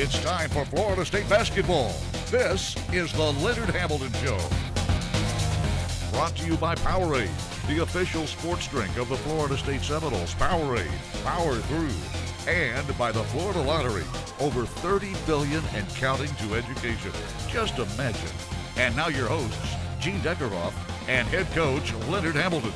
It's time for Florida State basketball. This is the Leonard Hamilton Show. Brought to you by Powerade, the official sports drink of the Florida State Seminoles. Powerade, power through. And by the Florida Lottery, over $30 billion and counting to education. Just imagine. And now your hosts, Gene Deckerhoff and head coach Leonard Hamilton.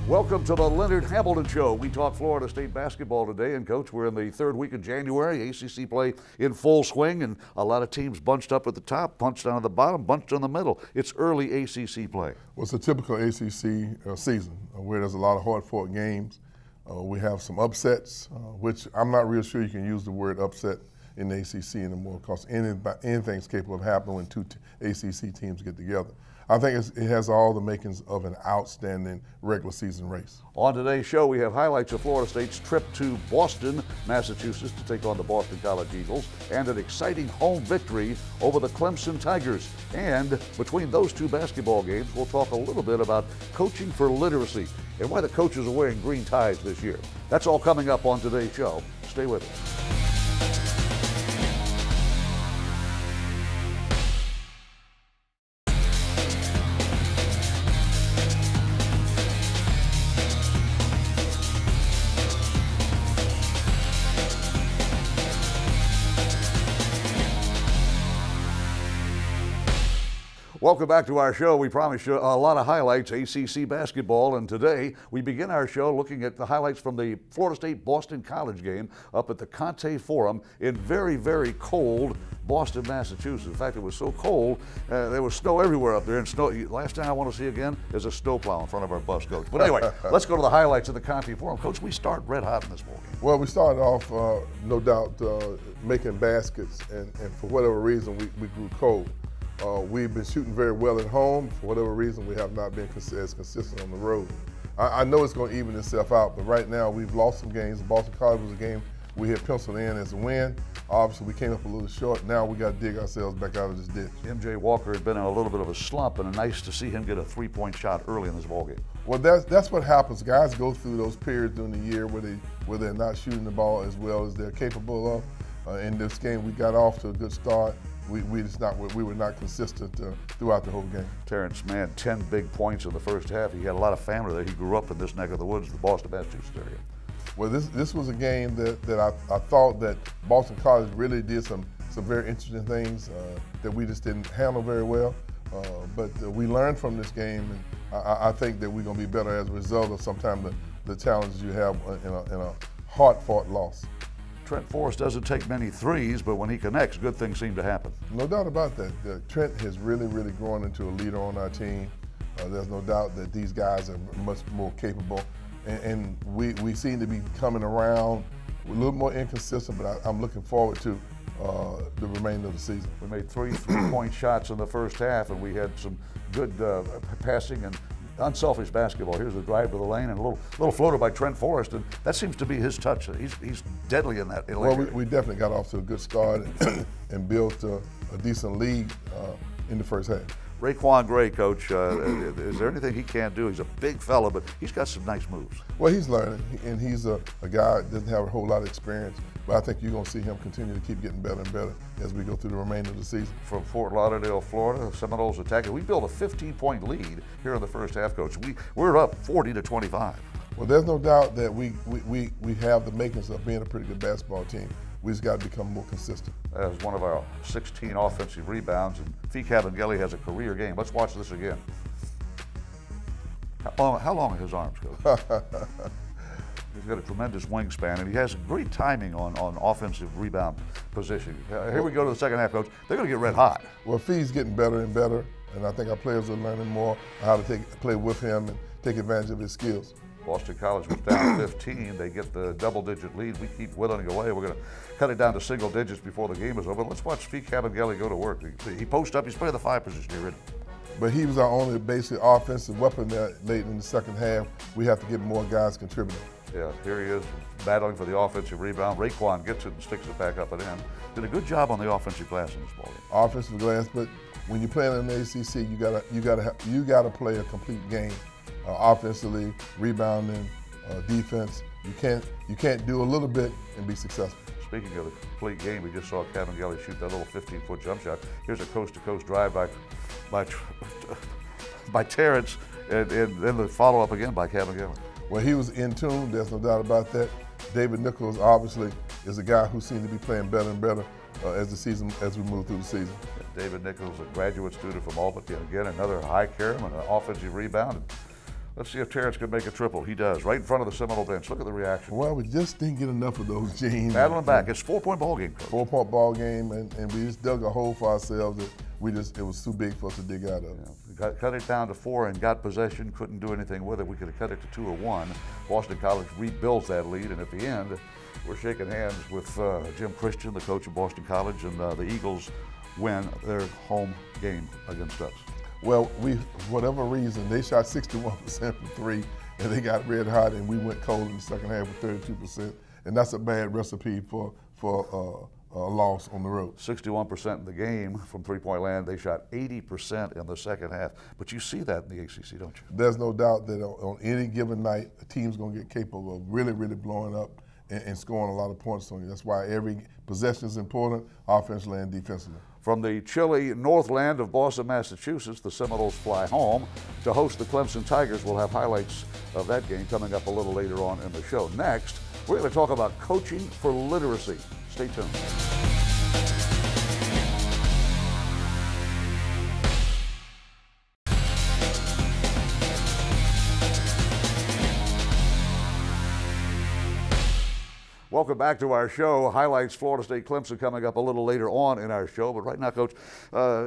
Welcome to the Leonard Hamilton Show. We talk Florida State basketball today, and Coach, we're in the third week of January. ACC play in full swing, and a lot of teams bunched up at the top, bunched down at the bottom, bunched in the middle. It's early ACC play. Well, it's a typical ACC season where there's a lot of hard-fought games. We have some upsets, which I'm not real sure you can use the word upset in the ACC anymore, because anything's capable of happening when two ACC teams get together. I think it has all the makings of an outstanding regular season race. On today's show, we have highlights of Florida State's trip to Boston, Massachusetts to take on the Boston College Eagles, and an exciting home victory over the Clemson Tigers. And between those two basketball games, we'll talk a little bit about coaching for literacy and why the coaches are wearing green ties this year. That's all coming up on today's show. Stay with us. Welcome back to our show. We promised you a lot of highlights, ACC basketball, and today we begin our show looking at the highlights from the Florida State-Boston College game up at the Conte Forum in very, very cold Boston, Massachusetts. In fact, it was so cold, there was snow everywhere up there. And snow. Last thing I want to see again is a snowplow in front of our bus, Coach. But anyway, let's go to the highlights of the Conte Forum. Coach, we start red hot in this ball game. Well, we started off, no doubt, making baskets, and for whatever reason, we grew cold. We've been shooting very well at home. For whatever reason, we have not been as consistent on the road. I know it's going to even itself out, but right now we've lost some games. Boston College was a game we had penciled in as a win. Obviously, we came up a little short. Now we got to dig ourselves back out of this ditch. MJ Walker had been in a little bit of a slump, and nice to see him get a three-point shot early in this ballgame. Well, that's what happens. Guys go through those periods during the year where they're not shooting the ball as well as they're capable of. In this game, we got off to a good start. We were not consistent throughout the whole game. Terrence Mann, 10 big points in the first half. He had a lot of family there. He grew up in this neck of the woods, the Boston, Massachusetts area. Well, this was a game that I thought that Boston College really did some very interesting things that we just didn't handle very well. But we learned from this game, and I think that we're going to be better as a result of sometimes the challenges you have in a hard-fought loss. Trent Forrest doesn't take many threes, but when he connects, good things seem to happen. No doubt about that. Trent has really grown into a leader on our team. There's no doubt that these guys are much more capable, and we seem to be coming around. We're a little more inconsistent, but I'm looking forward to the remainder of the season. We made three-point shots in the first half, and we had some good passing and unselfish basketball. Here's the drive to the lane and a little floater by Trent Forrest, and that seems to be his touch. He's deadly in that. Well, we definitely got off to a good start and built a decent lead in the first half. Raquan Gray, Coach, is there anything he can't do? He's a big fella, but he's got some nice moves. Well, he's learning, and he's a guy that doesn't have a whole lot of experience, but I think you're going to see him continue to keep getting better and better as we go through the remainder of the season. From Fort Lauderdale, Florida, Seminoles attacking. We built a 15-point lead here in the first half, Coach. We're up 40-25. Well, there's no doubt that we have the makings of being a pretty good basketball team. We just got to become more consistent. As one of our 16 offensive rebounds, and Fee Cabangeli has a career game. Let's watch this again. How long are his arms, Coach? He's got a tremendous wingspan, and he has great timing on offensive rebound position. Here we go to the second half, Coach. They're going to get red hot. Well, Fee's getting better and better, and I think our players are learning more how to play with him and take advantage of his skills. Boston College was down 15. They get the double-digit lead. We keep whittling away. We're going to cut it down to single digits before the game is over. Let's watch Fee Cabangeli go to work. He posts up. He's playing the 5 position here. But he was our only basic offensive weapon there late in the second half. We have to get more guys contributing. Yeah, here he is battling for the offensive rebound. Raquan gets it and sticks it back up and in. Did a good job on the offensive glass in this ballgame. Offensive glass, but when you're playing in the ACC, you gotta play a complete game. Offensively, rebounding, defense, You can't do a little bit and be successful. Speaking of the complete game, we just saw Cavangeli shoot that little 15-foot jump shot. Here's a coast-to-coast drive by Terrence, and then the follow-up again by Cavangeli. Well, he was in tune, there's no doubt about that. David Nichols obviously is a guy who seems to be playing better and better as we move through the season. David Nichols, a graduate student from Albany, again another high carry and an offensive rebound. Let's see if Terrence can make a triple. He does, right in front of the Seminole bench. Look at the reaction. Well, we just didn't get enough of those, Gene. Battling back. It's a 4-point ball game, Coach. 4-point ball game, and we just dug a hole for ourselves that it was too big for us to dig out of. Yeah. Cut it down to 4 and got possession, couldn't do anything with it. We could have cut it to 2 or 1. Boston College rebuilds that lead, and at the end, we're shaking hands with Jim Christian, the coach of Boston College, and the Eagles win their home game against us. Well, for whatever reason, they shot 61% from 3, and they got red hot, and we went cold in the second half with 32%, and that's a bad recipe for a loss on the road. 61% in the game from three-point land. They shot 80% in the second half. But you see that in the ACC, don't you? There's no doubt that on any given night, a team's going to get capable of really, really blowing up and scoring a lot of points on you. That's why every possession is important, offensively and defensively. From the chilly northland of Boston, Massachusetts, the Seminoles fly home to host the Clemson Tigers. We'll have highlights of that game coming up a little later on in the show. Next, we're going to talk about coaching for literacy. Stay tuned. Welcome back to our show. Highlights Florida State Clemson coming up a little later on in our show. But right now, Coach,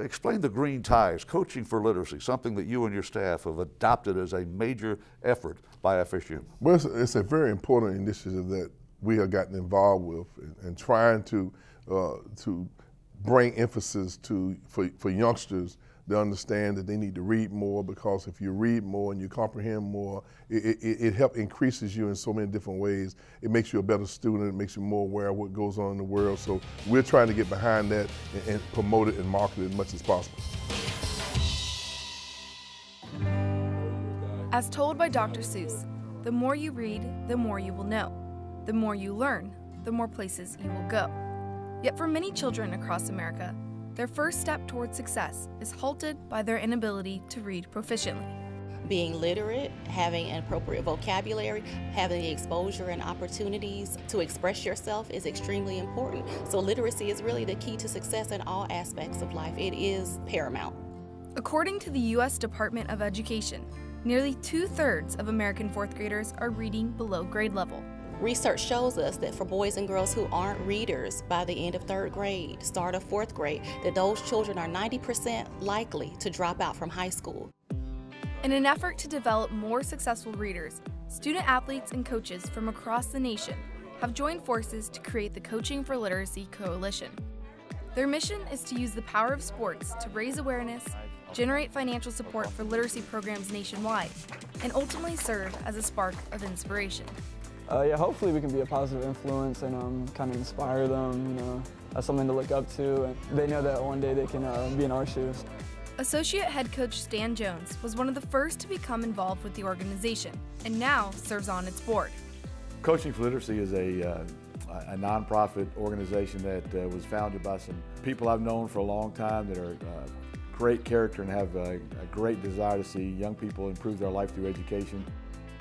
explain the Green Ties, coaching for literacy, something that you and your staff have adopted as a major effort by FSU. Well, it's a very important initiative that we have gotten involved with and trying to bring emphasis for youngsters to understand that they need to read more, because if you read more and you comprehend more, it increases you in so many different ways. It makes you a better student. It makes you more aware of what goes on in the world. So we're trying to get behind that and promote it and market it as much as possible. As told by Dr. Seuss, the more you read, the more you will know. The more you learn, the more places you will go. Yet for many children across America, their first step towards success is halted by their inability to read proficiently. Being literate, having an appropriate vocabulary, having the exposure and opportunities to express yourself is extremely important. So literacy is really the key to success in all aspects of life. It is paramount. According to the U.S. Department of Education, nearly 2/3 of American fourth graders are reading below grade level. Research shows us that for boys and girls who aren't readers by the end of 3rd grade, start of 4th grade, that those children are 90% likely to drop out from high school. In an effort to develop more successful readers, student athletes and coaches from across the nation have joined forces to create the Coaching for Literacy Coalition. Their mission is to use the power of sports to raise awareness, generate financial support for literacy programs nationwide, and ultimately serve as a spark of inspiration. Yeah, hopefully we can be a positive influence and kind of inspire them, as something to look up to, and they know that one day they can be in our shoes. Associate head coach Stan Jones was one of the first to become involved with the organization and now serves on its board. Coaching for Literacy is a nonprofit organization that was founded by some people I've known for a long time that are great character and have a great desire to see young people improve their life through education.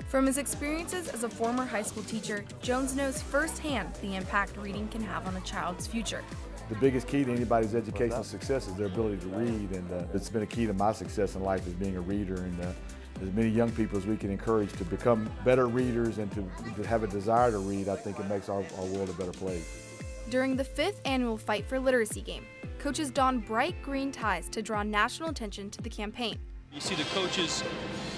From his experiences as a former high school teacher, Jones knows firsthand the impact reading can have on a child's future. The biggest key to anybody's educational success is their ability to read, and it's been a key to my success in life as being a reader, and as many young people as we can encourage to become better readers and to have a desire to read, I think it makes our world a better place. During the 5th annual Fight for Literacy game, coaches donned bright green ties to draw national attention to the campaign. You see the coaches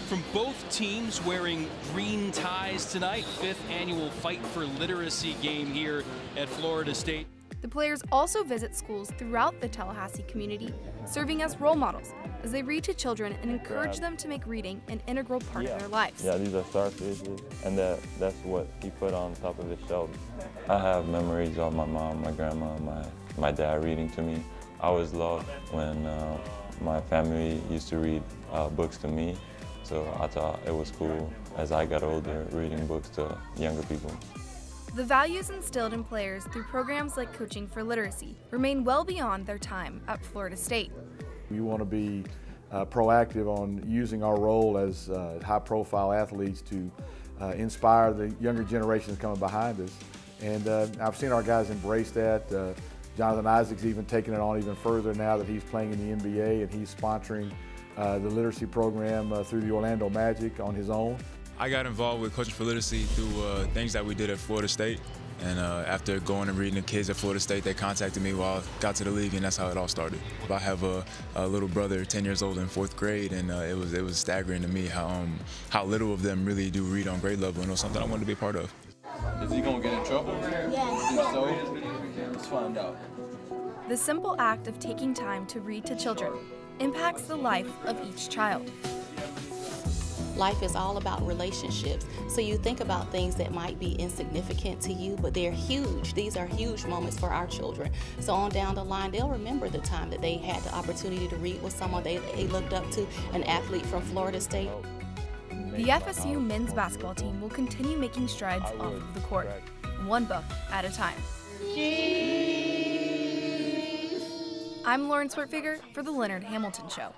from both teams wearing green ties tonight. 5th annual Fight for Literacy game here at Florida State. The players also visit schools throughout the Tallahassee community, serving as role models as they read to children and encourage them to make reading an integral part of their lives. Yeah, these are starfishes, and that's what he put on top of his shelf. I have memories of my mom, my grandma, my dad reading to me. I always loved when my family used to read books to me, so I thought it was cool as I got older, reading books to younger people. The values instilled in players through programs like Coaching for Literacy remain well beyond their time at Florida State. We want to be proactive on using our role as high-profile athletes to inspire the younger generations coming behind us. And I've seen our guys embrace that. Jonathan Isaac's even taking it on even further now that he's playing in the NBA, and he's sponsoring the literacy program through the Orlando Magic on his own. I got involved with Coaching for Literacy through things that we did at Florida State. And after going and reading the kids at Florida State, they contacted me while I got to the league, and that's how it all started. I have a little brother, 10 years old, in 4th grade, and it was staggering to me how little of them really do read on grade level, and it was something I wanted to be a part of. Is he going to get in trouble? Yes. If so, let's find out. The simple act of taking time to read to children impacts the life of each child. Life is all about relationships. So you think about things that might be insignificant to you, but they're huge. These are huge moments for our children. So on down the line, they'll remember the time that they had the opportunity to read with someone they looked up to, an athlete from Florida State. The FSU men's basketball team will continue making strides off of the court, one book at a time. I'm Lauren Swertfeger for The Leonard Hamilton Show.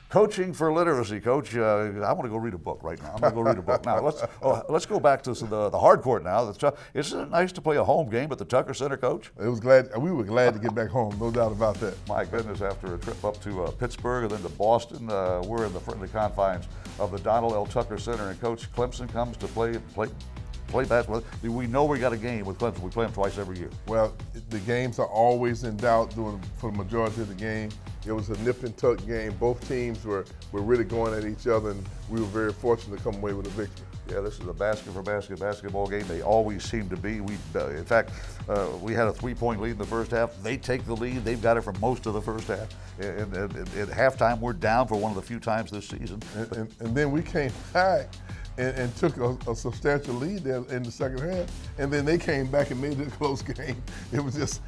Coaching for Literacy, Coach. I want to go read a book right now. I'm going to go read a book. Now, let's go back to the hard court now. Isn't it nice to play a home game at the Tucker Center, Coach? We were glad to get back home, no doubt about that. My goodness, after a trip up to Pittsburgh and then to Boston, we're in the friendly confines of the Donald L. Tucker Center, and Coach Clemson comes to play basketball. We know we got a game with Clemson. We play them twice every year. Well, the games are always in doubt for the majority of the game. It was a nip and tuck game. Both teams were really going at each other, and we were very fortunate to come away with a victory. Yeah, this is a basket-for-basket basketball game. They always seem to be. In fact, we had a 3-point lead in the first half. They take the lead. They've got it for most of the first half. And at halftime, we're down for one of the few times this season. And then we came back and took a substantial lead there in the second half. And then they came back and made it a close game. It was just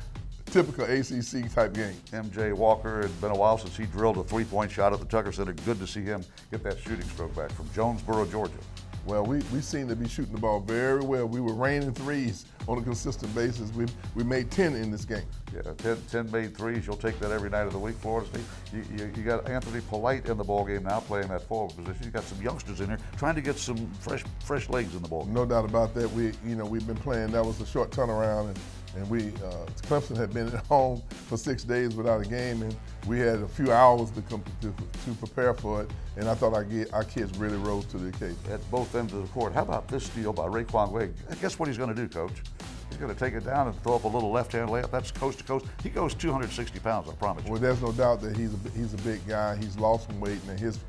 typical ACC type game. MJ Walker, it's been a while since he drilled a 3-point shot at the Tucker Center. Good to see him get that shooting stroke back from Jonesboro, Georgia. Well, we seem to be shooting the ball very well. We were raining threes on a consistent basis. We made 10 in this game. Yeah, 10 made threes. You'll take that every night of the week, Florida State. You got Anthony Polite in the ball game now, playing that forward position. You got some youngsters in there trying to get some fresh legs in the ball game. No doubt about that. We've been playing. That was a short turnaround, and Clemson had been at home for 6 days without a game, and we had a few hours to prepare for it. And I thought our kids really rose to the occasion. At both ends of the court. How about this steal by Raekwon Wade? Guess what he's going to do, Coach? He's going to take it down and throw up a little left-hand layup. That's coast to coast. He goes 260 pounds, I promise you. Well, there's no doubt that he's a big guy. He's lost some weight, and his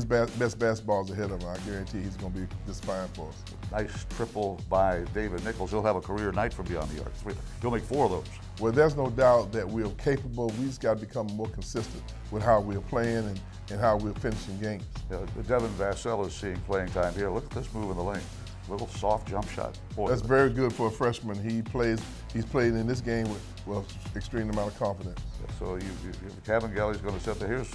best basketball is ahead of him. I guarantee he's going to be just fine for us. Nice triple by David Nichols. He'll have a career night from beyond the arc. He'll make 4 of those. Well, there's no doubt that we're capable. We just got to become more consistent with how we're playing and how we're finishing games. Yeah, Devin Vassell is seeing playing time here. Look at this move in the lane. Little soft jump shot. Boy, that's very good for a freshman. He's played in this game with extreme amount of confidence. Yeah, so Kabengele's going to set the here's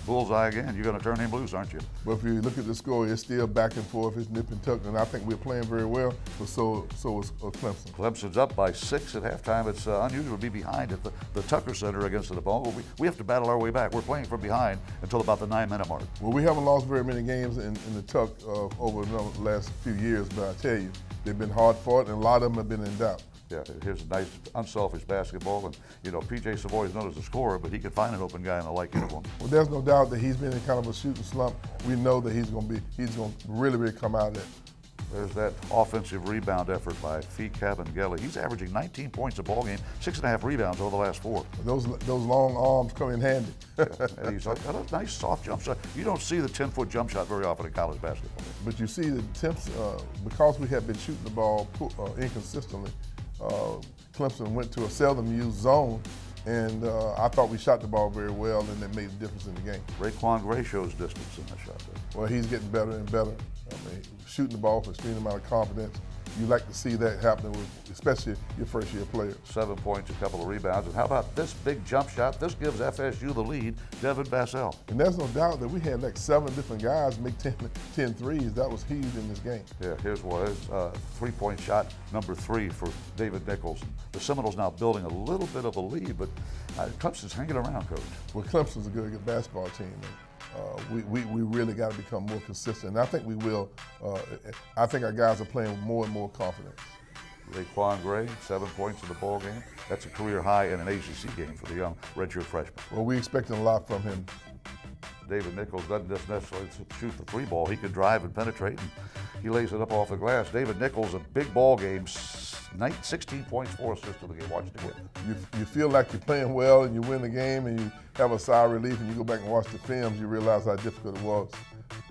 bullseye again. You're going to turn him loose, aren't you? But if you look at the score, it's still back and forth. It's nip and tuck, and I think we're playing very well. But so is Clemson. Clemson's up by 6 at halftime. It's unusual to be behind at the Tucker Center against an opponent. We have to battle our way back. We're playing from behind until about the 9-minute mark. Well, we haven't lost very many games in the Tuck over the last few years, but I tell you, they've been hard fought, and a lot of them have been in doubt. Yeah, here's a nice, unselfish basketball, and P.J. Savoy is known as a scorer, but he can find an open guy in a like uniform. Well, there's no doubt that he's been in kind of a shooting slump. We know that he's going to really come out of it. There's that offensive rebound effort by Fee Kabengele. He's averaging 19 points a ball game, 6.5 rebounds over the last 4. Those long arms come in handy. Yeah, and he's got a nice soft jump shot. You don't see the 10-foot jump shot very often in college basketball. But you see the attempts, because we have been shooting the ball inconsistently, Clemson went to a seldom used zone, and I thought we shot the ball very well, and it made a difference in the game. Raekwon Gray shows distance in that shot there. Well, he's getting better and better. I mean, shooting the ball with an extreme amount of confidence. You like to see that happening with, especially your first-year players. 7 points, a couple of rebounds. And how about this big jump shot? This gives FSU the lead, Devin Vassell. And there's no doubt that we had like 7 different guys make 10 threes. That was huge in this game. Yeah, here's what it is. 3-point shot, number 3 for David Nichols. The Seminoles now building a little bit of a lead, but Clemson's hanging around, Coach. Well, Clemson's a good basketball team. We really got to become more consistent, and I think we will. I think our guys are playing with more and more confidence. Raekwon Gray, 7 points in the ball game. That's a career high in an ACC game for the young redshirt freshman. Well, we're expecting a lot from him. David Nichols doesn't just necessarily shoot the 3 ball. He can drive and penetrate, and he lays it up off the glass. David Nichols, a big ball game, 16 points, 4 assists in the game. Watch it again. You feel like you're playing well and you win the game and you have a sigh of relief and you go back and watch the films, you realize how difficult it was.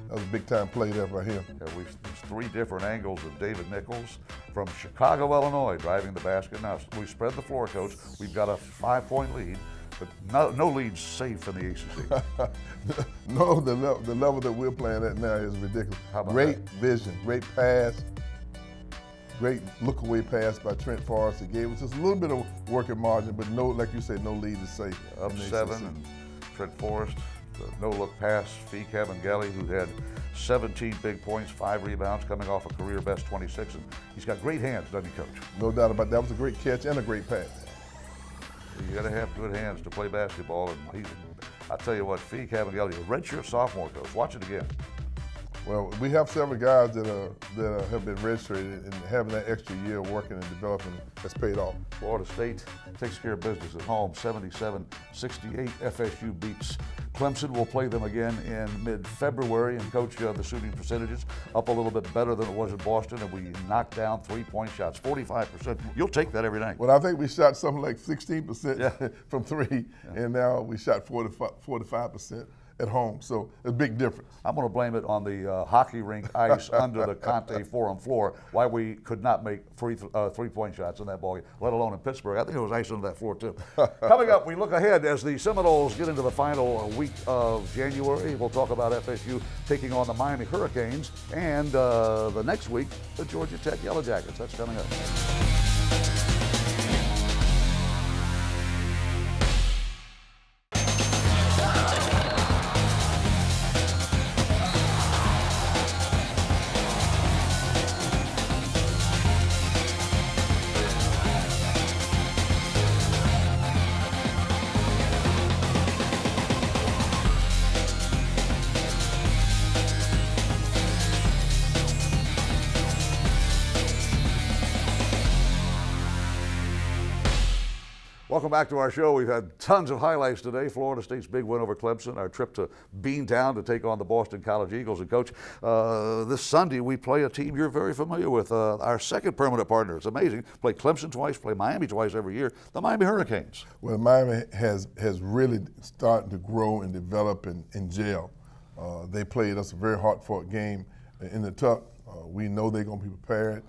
That was a big-time play there by him. Yeah, there's 3 different angles of David Nichols from Chicago, Illinois, driving the basket. Now, we spread the floor, Coach. We've got a 5-point lead, but no lead's safe in the ACC. No, the level that we're playing at now is ridiculous. Great vision, great pass, great look-away pass by Trent Forrest. It gave us just a little bit of working margin, but no, like you said, no lead is safe. Up 7, and Trent Forrest, the no-look pass, Fee Kabengele, who had 17 big points, 5 rebounds, coming off a career best 26, and he's got great hands, doesn't he, Coach? No doubt about that. That was a great catch and a great pass. You got to have good hands to play basketball, and I tell you what, Fee Kabengele, a redshirt sophomore, Coach. Watch it again. Well, we have several guys that have been redshirted, and having that extra year working and developing has paid off. Florida State takes care of business at home, 77-68. FSU beats Clemson. We'll play them again in mid-February, and Coach, the shooting percentages up a little bit better than it was in Boston, and we knocked down 3-point shots, 45%. You'll take that every night. Well, I think we shot something like 16% from 3, and now we shot 45% at home, so a big difference. I'm going to blame it on the hockey rink ice under the Conte Forum floor, why we could not make 3-point shots in that ballgame, let alone in Pittsburgh. I think it was ice under that floor, too. Coming up, we look ahead as the Seminoles get into the final week of January. We'll talk about FSU taking on the Miami Hurricanes, and the next week, the Georgia Tech Yellow Jackets. That's coming up. Welcome back to our show. We've had tons of highlights today. Florida State's big win over Clemson, our trip to Beantown to take on the Boston College Eagles. And Coach, this Sunday we play a team you're very familiar with, our second permanent partner. It's amazing. Play Clemson twice, play Miami twice every year, the Miami Hurricanes. Well, Miami has really started to grow and develop and gel. They played us a very hard-fought game in the Tuck. We know they're going to be prepared.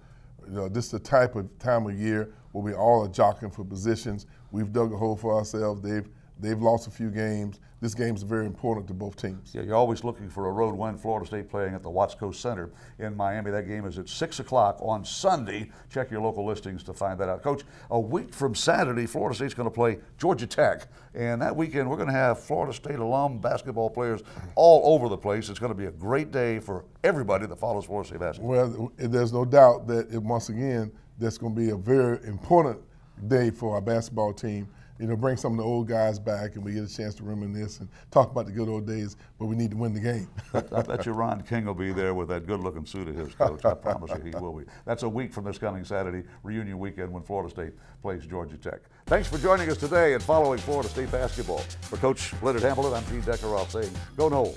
You know, this is the type of time of year where we all are jockeying for positions. We've dug a hole for ourselves. They've lost a few games. This game's very important to both teams. Yeah, you're always looking for a road win. Florida State playing at the Watsco Center in Miami. That game is at 6 o'clock on Sunday. Check your local listings to find that out. Coach, a week from Saturday, Florida State's going to play Georgia Tech. And that weekend, we're going to have Florida State alum basketball players all over the place. It's going to be a great day for everybody that follows Florida State basketball. Well, there's no doubt that, once again, that's going to be a very important day for our basketball team. You know, bring some of the old guys back and we get a chance to reminisce and talk about the good old days, but we need to win the game. I bet you Ron King will be there with that good-looking suit of his, Coach. I promise you he will be. That's a week from this coming Saturday, reunion weekend, when Florida State plays Georgia Tech. Thanks for joining us today and following Florida State basketball. For Coach Leonard Hamilton, I'm Gene Deckeroff saying, go Noles.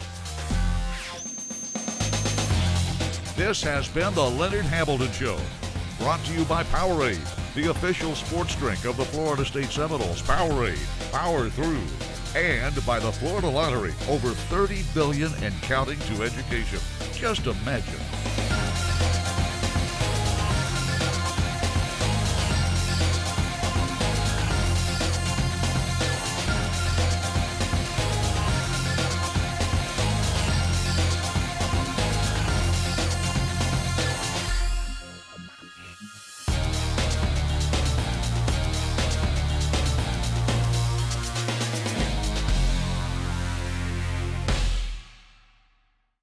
This has been the Leonard Hamilton Show, brought to you by Powerade, the official sports drink of the Florida State Seminoles. Powerade, power through. And by the Florida Lottery, over $30 billion and counting to education. Just imagine.